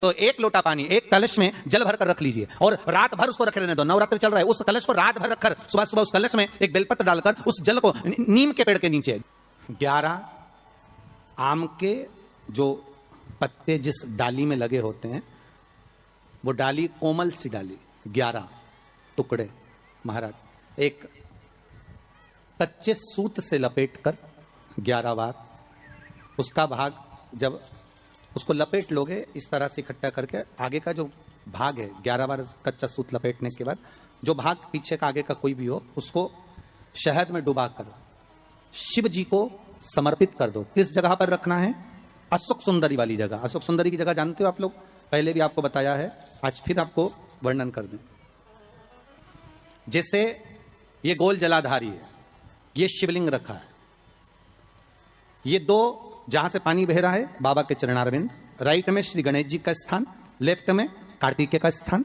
तो एक लोटा पानी एक कलश में जल भर कर रख लीजिए और रात भर उसको रखे रहने दो। नवरात्र चल रहा है, उस कलश को रात भर रखकर सुबह सुबह उस कलश में एक बेलपत्र डालकर उस जल को नीम के पेड़ के नीचे 11 आम के जो पत्ते जिस डाली में लगे होते हैं, वो डाली कोमल सी डाली 11 टुकड़े महाराज एक कच्चे सूत से लपेटकर 11 बार उसका भाग जब उसको लपेट लोगे इस तरह से इकट्ठा करके, आगे का जो भाग है 11 बार कच्चा सूत लपेटने के बाद जो भाग पीछे का आगे का कोई भी हो उसको शहद में डुबाकर शिव जी को समर्पित कर दो। किस जगह पर रखना है? अशोक सुंदरी वाली जगह। अशोक सुंदरी की जगह जानते हो आप लोग, पहले भी आपको बताया है, आज फिर आपको वर्णन कर दें। जैसे ये गोल जलाधारी है, ये शिवलिंग रखा है, ये दो जहां से पानी बह रहा है बाबा के चरणारविंद, राइट में श्री गणेश जी का स्थान, लेफ्ट में कार्तिकेय का स्थान,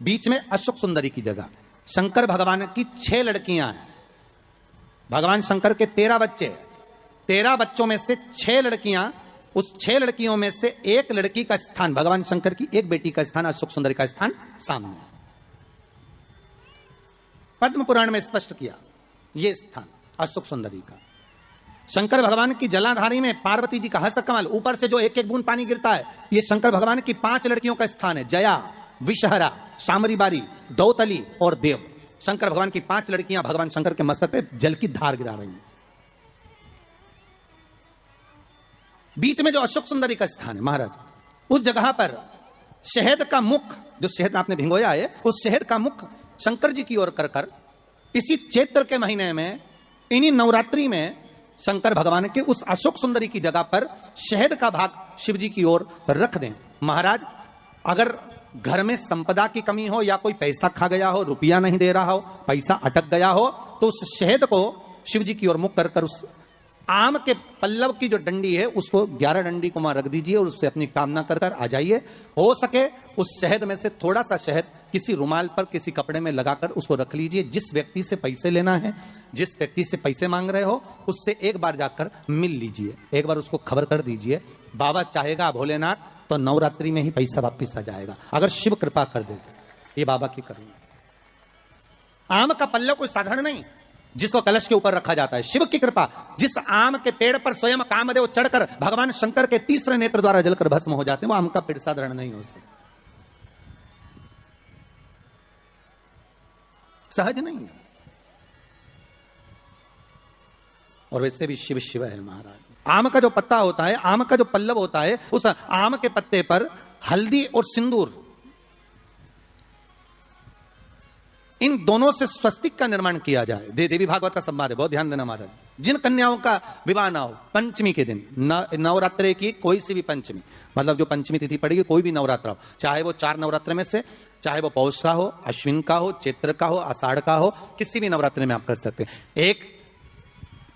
बीच में अशोक सुंदरी की जगह। शंकर भगवान की 6 लड़कियां हैं। भगवान शंकर के 13 बच्चे, 13 बच्चों में से 6 लड़कियां, उस 6 लड़कियों में से एक लड़की का स्थान, भगवान शंकर की एक बेटी का स्थान, अशोक सुंदरी का स्थान सामने। पद्म पुराण में स्पष्ट किया यह स्थान अशोक सुंदरी का। शंकर भगवान की जलाधारी में पार्वती जी का हस्त कमल, ऊपर से जो एक एक बूंद पानी गिरता है, यह शंकर भगवान की 5 लड़कियों का स्थान है, जया, विषहरा, शामरीबारी, दौतली और देव। शंकर भगवान की 5 लड़कियां भगवान शंकर के मस्तक पे जल की धार गिरा रही हैं। बीच में जो अशोक सुंदरी का स्थान है महाराज, उस जगह पर शहद का मुख, जो शहद आपने भिंगोया है, उस शहद का मुख शंकर जी की ओर कर इसी चैत्र के महीने में, इन्हीं नवरात्रि में शंकर भगवान के उस अशोक सुंदरी की जगह पर शहद का भाग शिव जी की ओर रख दें। महाराज अगर घर में संपदा की कमी हो या कोई पैसा खा गया हो, रुपया नहीं दे रहा हो, पैसा अटक गया हो, तो उस शहद को शिव जी की ओर मुख कर उस आम के पल्लव की जो डंडी है उसको 11 डंडी को वहां रख दीजिए और उससे अपनी कामना कर आ जाइए। हो सके उस शहद में से थोड़ा सा शहद किसी रुमाल पर किसी कपड़े में लगाकर उसको रख लीजिए। जिस व्यक्ति से पैसे लेना है, जिस व्यक्ति से पैसे मांग रहे हो, उससे एक बार जाकर मिल लीजिए, एक बार उसको खबर कर दीजिए। बाबा चाहेगा भोलेनाथ तो नवरात्रि में ही पैसा वापिस आ जाएगा, अगर शिव कृपा कर दे। ये बाबा की करुणा। आम का पल्लव कोई साधारण नहीं जिसको कलश के ऊपर रखा जाता है, शिव की कृपा। जिस आम के पेड़ पर स्वयं कामदेव चढ़कर भगवान शंकर के तीसरे नेत्र द्वारा जलकर भस्म हो जाते हैं, वो आम का पेड़ साधारण नहीं हो सकता, सहज नहीं है। और वैसे भी शिव शिव है महाराज। आम का जो पत्ता होता है, आम का जो पल्लव होता है, उस आम के पत्ते पर हल्दी और सिंदूर, इन दोनों से स्वस्तिक का निर्माण किया जाए। देवी भागवत का संवाद है, बहुत ध्यान देना महाराज। जिन कन्याओं का विवाह ना हो, पंचमी के दिन, नवरात्रे की कोई सी भी पंचमी, मतलब जो पंचमी तिथि पड़ेगी, कोई भी नवरात्र हो, चाहे वो 4 नवरात्र में से, चाहे वो पौष का हो, अश्विन का हो, चैत्र का हो, आषाढ़ का हो, किसी भी नवरात्र में आप कर सकते हैं। एक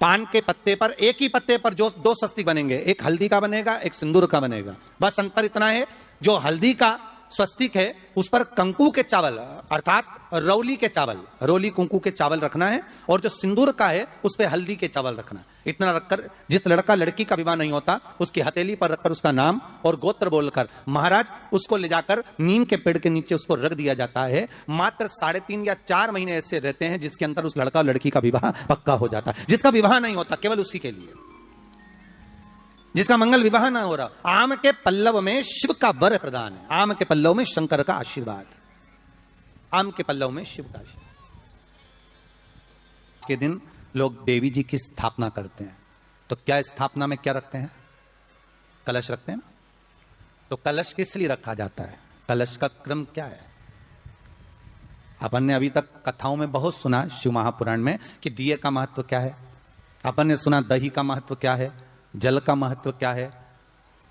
पान के पत्ते पर, एक ही पत्ते पर जो 2 स्वस्तिक बनेंगे, एक हल्दी का बनेगा, एक सिंदूर का बनेगा। बस अंतर इतना है, जो हल्दी का स्वस्तिक है उस पर कंकु के चावल अर्थात रौली के चावल, रोली कुंकू के चावल रखना है, और जो सिंदूर का है उस पर हल्दी के चावल रखना है। इतना रखकर जिस लड़का लड़की का विवाह नहीं होता उसकी हथेली पर रखकर उसका नाम और गोत्र बोलकर महाराज उसको ले जाकर नीम के पेड़ के नीचे उसको रख दिया जाता है। मात्र 3.5 या 4 महीने ऐसे रहते हैं जिसके अंदर उस लड़का और लड़की का विवाह पक्का हो जाता है। जिसका विवाह नहीं होता केवल उसी के लिए, जिसका मंगल विवाह ना हो रहा। आम के पल्लव में शिव का वर प्रदान है, आम के पल्लव में शंकर का आशीर्वाद, आम के पल्लव में शिव का आशीर्वाद। के दिन लोग देवी जी की स्थापना करते हैं, तो क्या स्थापना में क्या रखते हैं? कलश रखते हैं ना। तो कलश किस लिए रखा जाता है? कलश का क्रम क्या है? अपन ने अभी तक कथाओं में बहुत सुना शिव महापुराण में कि दिए का महत्व क्या है, अपन ने सुना दही का महत्व क्या है, जल का महत्व क्या है।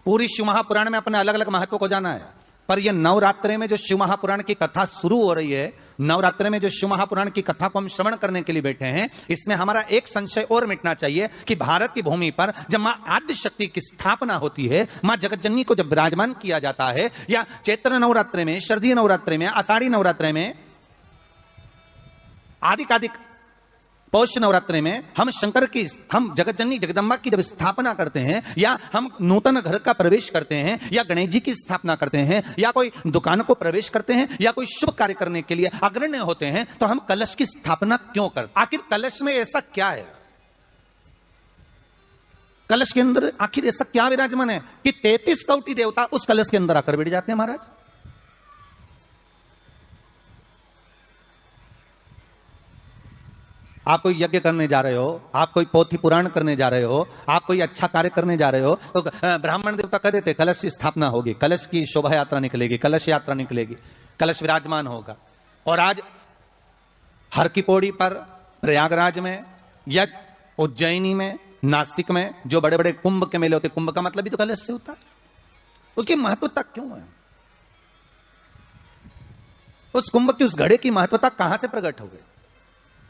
पूरी शिव महापुराण में अपने अलग अलग महत्व को जाना है। पर यह नवरात्रे में जो शिव महापुराण की कथा शुरू हो रही है, नवरात्रे में जो शिव महापुराण की कथा को हम श्रवण करने के लिए बैठे हैं, इसमें हमारा एक संशय और मिटना चाहिए कि भारत की भूमि पर जब मां आद्य शक्ति की स्थापना होती है, मां जगतजननी को जब विराजमान किया जाता है, या चैत्र नवरात्रे में, शरदीय नवरात्रे में, आषाढ़ी नवरात्रे में, आदिकादिक पौष नवरात्रि में हम जगत जननी जगदम्बा की जब स्थापना करते हैं, या हम नूतन घर का प्रवेश करते हैं, या गणेश जी की स्थापना करते हैं, या कोई दुकान को प्रवेश करते हैं, या कोई शुभ कार्य करने के लिए अग्रण्य होते हैं, तो हम कलश की स्थापना क्यों करते? आखिर कलश में ऐसा क्या है? कलश के अंदर आखिर ऐसा क्या विराजमान है कि 33 कोटि देवता उस कलश के अंदर आकर बैठ जाते हैं महाराज? आप कोई यज्ञ करने जा रहे हो, आप कोई पोथी पुराण करने जा रहे हो, आप कोई अच्छा कार्य करने जा रहे हो, तो ब्राह्मण देवता कह देते कलश की स्थापना होगी, कलश की शोभा यात्रा निकलेगी, कलश यात्रा निकलेगी, कलश विराजमान होगा। और आज हर की पौड़ी पर, प्रयागराज में या उज्जैनी में, नासिक में जो बड़े बड़े कुंभ के मेले होते, कुंभ का मतलब भी तो कलश से होता है। उसकी महत्वता क्यों है? उस कुंभ की, उस घड़े की महत्वता कहां से प्रकट हो गई?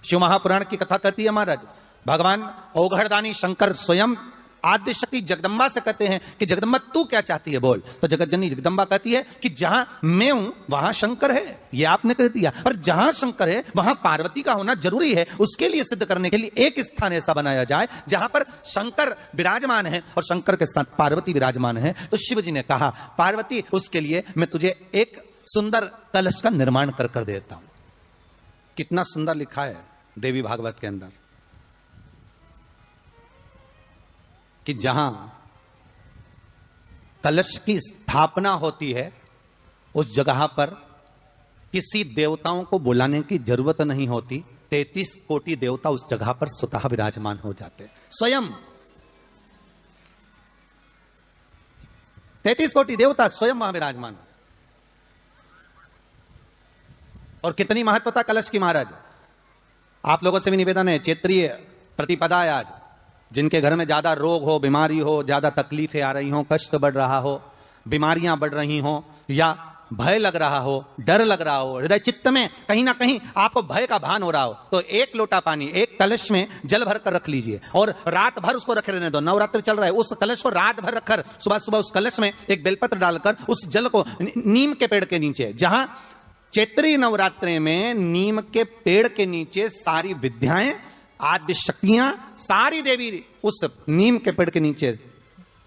शिव महापुराण की कथा कहती है महाराज, भगवान औघड़दानी शंकर स्वयं आद्य शक्ति जगदम्बा से कहते हैं कि जगदम्बा तू क्या चाहती है बोल। तो जगत जननी जगदम्बा कहती है कि जहां मैं हूं वहां शंकर है, ये आपने कह दिया, पर जहां शंकर है वहां पार्वती का होना जरूरी है। उसके लिए सिद्ध करने के लिए एक स्थान ऐसा बनाया जाए जहां पर शंकर विराजमान है और शंकर के साथ पार्वती विराजमान है। तो शिव जी ने कहा, पार्वती उसके लिए मैं तुझे एक सुंदर कलश का निर्माण कर देता हूं। कितना सुंदर लिखा है देवी भागवत के अंदर कि जहां कलश की स्थापना होती है उस जगह पर किसी देवताओं को बुलाने की जरूरत नहीं होती। 33 कोटि देवता उस जगह पर स्वतः विराजमान हो जाते, स्वयं 33 कोटि देवता स्वयं वहां विराजमान। और कितनी महत्वता कलश की महाराज। आप लोगों से भी निवेदन है, क्षेत्रीय प्रतिपदा है आज, जिनके घर में ज्यादा रोग हो, बीमारी हो, ज्यादा तकलीफें आ रही हो, कष्ट बढ़ रहा हो, बीमारियां बढ़ रही हो, या भय लग रहा हो, डर लग रहा हो, हृदय चित्त में कहीं ना कहीं आपको भय का भान हो रहा हो, तो एक लोटा पानी एक कलश में जल भर कर रख लीजिए और रात भर उसको रखे रहने दो। नवरात्र चल रहा है, उस कलश को रात भर रखकर सुबह सुबह उस कलश में एक बेलपत्र डालकर उस जल को नीम के पेड़ के नीचे, जहां चैत्री नवरात्रि में नीम के पेड़ के नीचे सारी विद्याएं, आद्य शक्तियां, सारी देवी उस नीम के पेड़ के नीचे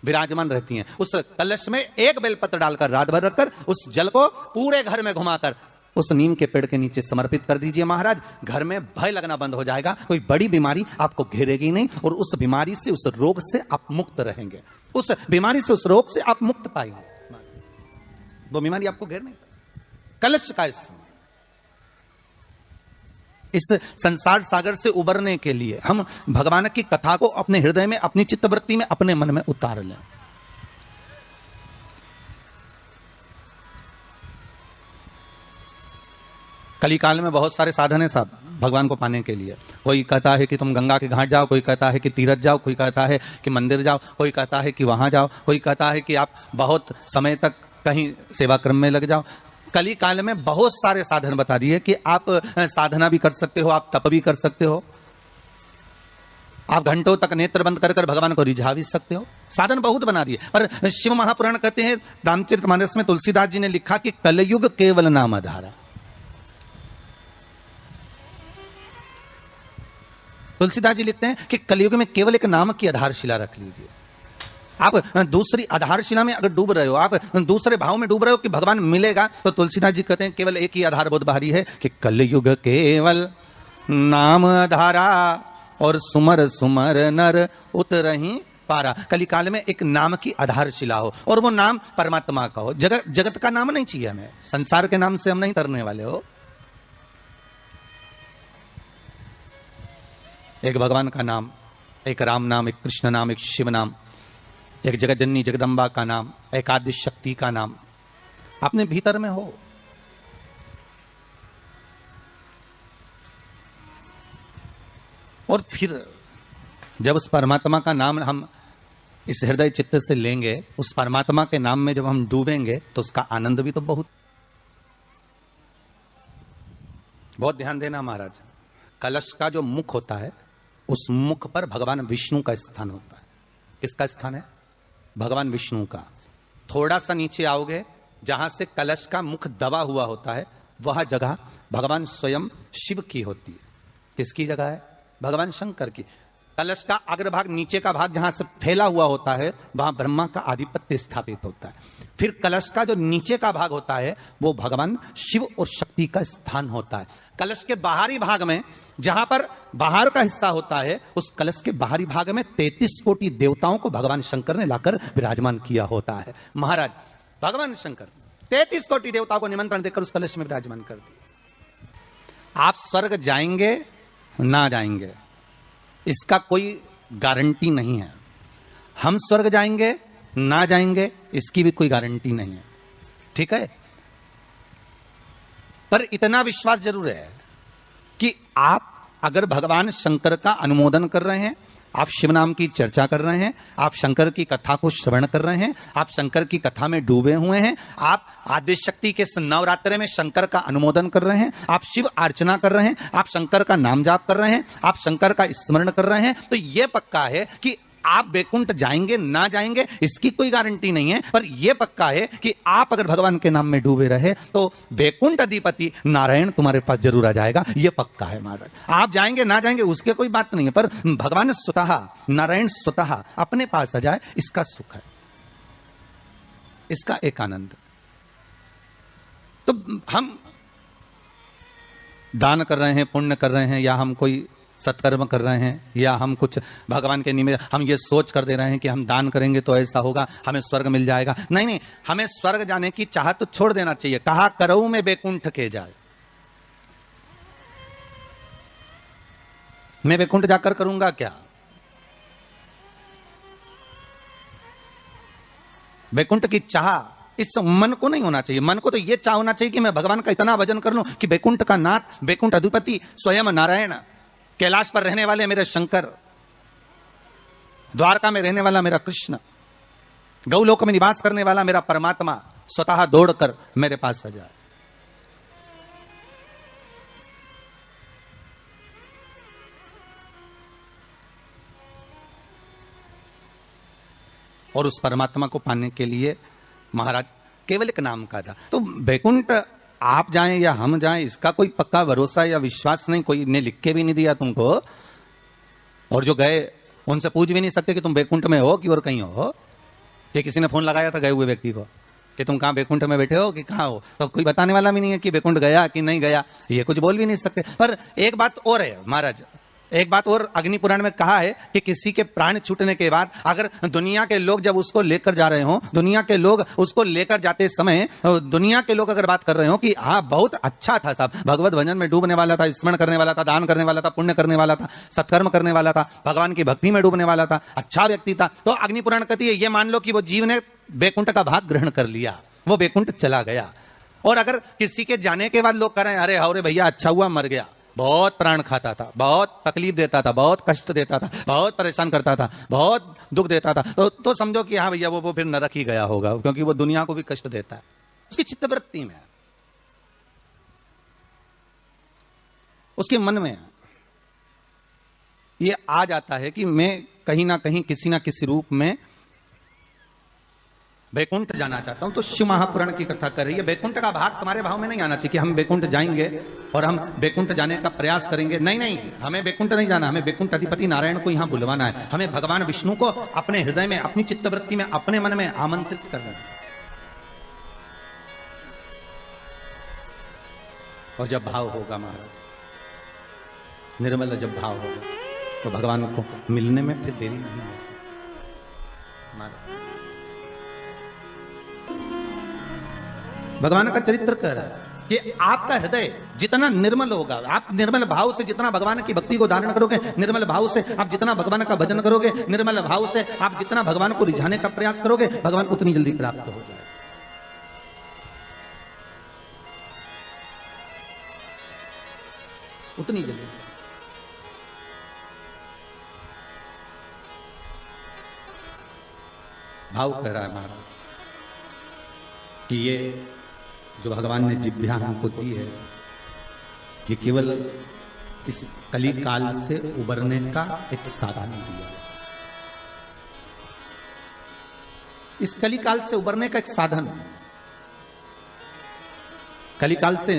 विराजमान रहती हैं। उस कलश में एक बेलपत्र डालकर रात भर रखकर उस जल को पूरे घर में घुमाकर उस नीम के पेड़ के नीचे समर्पित कर दीजिए महाराज। घर में भय लगना बंद हो जाएगा, कोई बड़ी बीमारी आपको घेरेगी नहीं और उस बीमारी से, उस रोग से आप मुक्त रहेंगे। उस बीमारी से, उस रोग से आप मुक्त पाएंगे, वो बीमारी आपको घेर नहीं। कलश का इस संसार सागर से उबरने के लिए हम भगवान की कथा को अपने हृदय में, अपनी चित्तवृत्ति में, अपने मन में उतार लें। कली काल में बहुत सारे साधन है साहब भगवान को पाने के लिए। कोई कहता है कि तुम गंगा के घाट जाओ, कोई कहता है कि तीरथ जाओ, कोई कहता है कि मंदिर जाओ, कोई कहता है कि वहां जाओ, कोई कहता है कि आप बहुत समय तक कहीं सेवा क्रम में लग जाओ। कली काल में बहुत सारे साधन बता दिए कि आप साधना भी कर सकते हो, आप तप भी कर सकते हो, आप घंटों तक नेत्र बंद कर कर भगवान को रिझा भी सकते हो। साधन बहुत बना दिए। पर शिव महापुराण कहते हैं, रामचरितमानस में तुलसीदास जी ने लिखा कि कलयुग केवल नाम आधारा। तुलसीदास जी लिखते हैं कि कलयुग में केवल एक नाम की आधारशिला रख लीजिए। आप दूसरी आधारशिला में अगर डूब रहे हो, आप दूसरे भाव में डूब रहे हो कि भगवान मिलेगा, तो तुलसीदास जी कहते हैं केवल एक ही आधार बहुत भारी है कि कलयुग केवल नाम आधारा और सुमर सुमर नर उतरहि पारा। कली काल में एक नाम की आधारशिला हो और वो नाम परमात्मा का हो। जगत का नाम नहीं चाहिए हमें, संसार के नाम से हम नहीं तरने वाले हो। एक भगवान का नाम, एक राम नाम, एक कृष्ण नाम, एक शिव नाम, एक जगत जननी जगदम्बा का नाम, एक आद्य शक्ति का नाम अपने भीतर में हो। और फिर जब उस परमात्मा का नाम हम इस हृदय चित्त से लेंगे, उस परमात्मा के नाम में जब हम डूबेंगे, तो उसका आनंद भी तो बहुत ध्यान देना महाराज। कलश का जो मुख होता है, उस मुख पर भगवान विष्णु का स्थान होता है। किसका स्थान है? भगवान विष्णु का। थोड़ा सा नीचे आओगे, जहां से कलश का मुख दबा हुआ होता है, वह जगह भगवान स्वयं शिव की होती है। किसकी जगह है? भगवान शंकर की। कलश का अग्रभाग, नीचे का भाग जहां से फैला हुआ होता है, वहां ब्रह्मा का आधिपत्य स्थापित होता है। फिर कलश का जो नीचे का भाग होता है वो भगवान शिव और शक्ति का स्थान होता है। कलश के बाहरी भाग में, जहां पर बाहर का हिस्सा होता है, उस कलश के बाहरी भाग में 33 कोटि देवताओं को भगवान शंकर ने लाकर विराजमान किया होता है। महाराज भगवान शंकर 33 कोटि देवताओं को निमंत्रण देकर उस कलश में विराजमान कर दिया। आप स्वर्ग जाएंगे ना जाएंगे इसका कोई गारंटी नहीं है। हम स्वर्ग जाएंगे ना जाएंगे इसकी भी कोई गारंटी नहीं है, ठीक है। पर इतना विश्वास जरूर है कि आप अगर भगवान शंकर का अनुमोदन कर रहे हैं, आप शिव नाम की चर्चा कर रहे हैं, आप शंकर की कथा को श्रवण कर रहे हैं, आप शंकर की कथा में डूबे हुए हैं, आप आदि शक्ति के नवरात्रे में शंकर का अनुमोदन कर रहे हैं, आप शिव अर्चना कर रहे हैं, आप शंकर का नाम जाप कर रहे हैं, आप शंकर का स्मरण कर रहे हैं, तो यह पक्का है कि आप वैकुंठ जाएंगे ना जाएंगे इसकी कोई गारंटी नहीं है। पर यह पक्का है कि आप अगर भगवान के नाम में डूबे रहे तो वैकुंठ अधिपति नारायण तुम्हारे पास जरूर आ जाएगा, यह पक्का है महाराज। आप जाएंगे ना जाएंगे उसके कोई बात नहीं है, पर भगवान स्वतः, नारायण स्वतः अपने पास आ जाए, इसका सुख है, इसका एक आनंद। तो हम दान कर रहे हैं, पुण्य कर रहे हैं, या हम कोई सत्कर्म कर रहे हैं, या हम कुछ भगवान के निमित्त हम ये सोच कर दे रहे हैं कि हम दान करेंगे तो ऐसा होगा, हमें स्वर्ग मिल जाएगा। नहीं नहीं, हमें स्वर्ग जाने की चाहत तो छोड़ देना चाहिए। कहा करऊ में वैकुंठ के जाए, मैं वैकुंठ जाकर करूंगा क्या? वैकुंठ की चाह इस मन को नहीं होना चाहिए। मन को तो यह चाह होना चाहिए कि मैं भगवान का इतना भजन कर लूं कि वैकुंठ का नाथ, वैकुंठ अधिपति स्वयं नारायण, कैलाश पर रहने वाले मेरे शंकर, द्वारका में रहने वाला मेरा कृष्ण, गौलोक में निवास करने वाला मेरा परमात्मा स्वतः दौड़कर मेरे पास आ जाए। और उस परमात्मा को पाने के लिए महाराज केवल एक नाम का था। तो वैकुंठ आप जाएं या हम जाएं इसका कोई पक्का भरोसा या विश्वास नहीं, कोई ने लिख के भी नहीं दिया तुमको, और जो गए उनसे पूछ भी नहीं सकते कि तुम वैकुंठ में हो कि और कहीं हो। कि किसी ने फोन लगाया था गए हुए व्यक्ति को कि तुम कहां वैकुंठ में बैठे हो कि कहां हो, तो कोई बताने वाला भी नहीं है कि वैकुंठ गया कि नहीं गया, ये कुछ बोल भी नहीं सकते। पर एक बात और है महाराज, एक बात और अग्नि पुराण में कहा है कि किसी के प्राण छूटने के बाद अगर दुनिया के लोग जब उसको लेकर जा रहे हो, दुनिया के लोग उसको लेकर जाते समय दुनिया के लोग अगर बात कर रहे हो कि हाँ बहुत अच्छा था साहब, भगवत भजन में डूबने वाला था, स्मरण करने वाला था, दान करने वाला था, पुण्य करने वाला था, सत्कर्म करने वाला था, भगवान की भक्ति में डूबने वाला था, अच्छा व्यक्ति था, तो अग्नि पुराण कहती है ये मान लो कि वो जीव ने वैकुंठ का भाग ग्रहण कर लिया, वो वैकुंठ चला गया। और अगर किसी के जाने के बाद लोग कह रहे हैं अरे हौरे भैया अच्छा हुआ मर गया, बहुत प्राण खाता था, बहुत तकलीफ देता था, बहुत कष्ट देता था, बहुत परेशान करता था, बहुत दुख देता था, तो समझो कि हाँ भैया वो फिर नरक ही गया होगा, क्योंकि वो दुनिया को भी कष्ट देता है, उसकी चित्तवृत्ति में, उसके मन में ये आ जाता है कि मैं कहीं ना कहीं किसी ना किसी रूप में वैकुंठ जाना चाहता हूं। तो शिव महापुराण की कथा कर रही है, वैकुंठ का भाग तुम्हारे भाव में नहीं आना चाहिए कि हम वैकुंठ जाएंगे और हम वैकुंठ जाने का प्रयास करेंगे। नहीं नहीं, हमें वैकुंठ नहीं जाना, हमें वैकुंठ अधिपति नारायण को यहां बुलवाना है, हमें भगवान विष्णु को अपने हृदय में, अपनी चित्तवृत्ति में, अपने मन में आमंत्रित करना है। और जब भाव होगा महाराज, निर्मल जब भाव होगा तो भगवान को मिलने में फिर देरी नहीं हो सकती महाराज। भगवान का चरित्र कह रहा है कि आपका हृदय जितना निर्मल होगा, आप निर्मल भाव से जितना भगवान की भक्ति को धारण करोगे, निर्मल भाव से आप जितना भगवान का भजन करोगे, निर्मल भाव से आप जितना भगवान को रिझाने का प्रयास करोगे, भगवान उतनी जल्दी प्राप्त हो जाए। उतनी जल्दी। भाव कह रहा है महाराज कि ये जो भगवान ने जिभ्या हमको दी है, ये केवल इस कली काल से उबरने का एक साधन दिया। इस कली काल से उबरने का एक साधन, कली काल से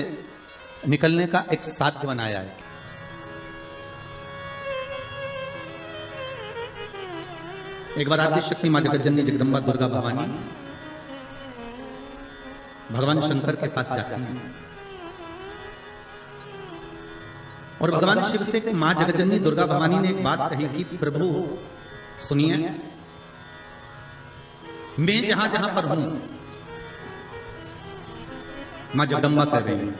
निकलने का एक साध्य बनाया है। एक बार आद्य शक्ति मां जगत जननी जगदम्बा दुर्गा भवानी भगवान शंकर के पास जाती है और भगवान शिव से मां जगत जननी दुर्गा भवानी ने एक बात कही कि प्रभु सुनिए, मैं जहां जहां पर हूं, मां जगदम्बा कह रही है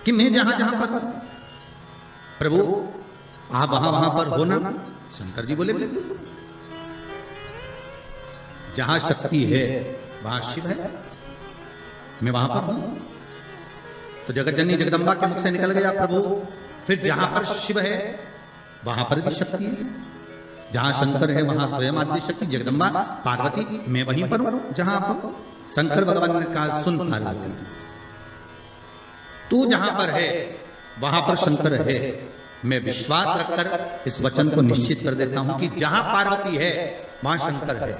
कि मैं जहां जहां पर हूं, प्रभु आप वहां वहां पर हो ना? शंकर जी बोले जहां शक्ति है वहां शिव है, मैं वहां पर हूं। तो जगत जननी जगदम्बा के मुख से निकल गया, प्रभु फिर जहां पर शिव है वहां पर भी शक्ति है, जहां शंकर है वहां स्वयं आद्य शक्ति जगदम्बा पार्वती, मैं वहीं पर हूं जहां आप हो। शंकर भगवान ने कहा, सुन पार्वती, तू जहां पर है वहां पर शंकर है। मैं विश्वास रखकर इस वचन को निश्चित कर देता हूं कि जहां पार्वती है वहां शंकर है।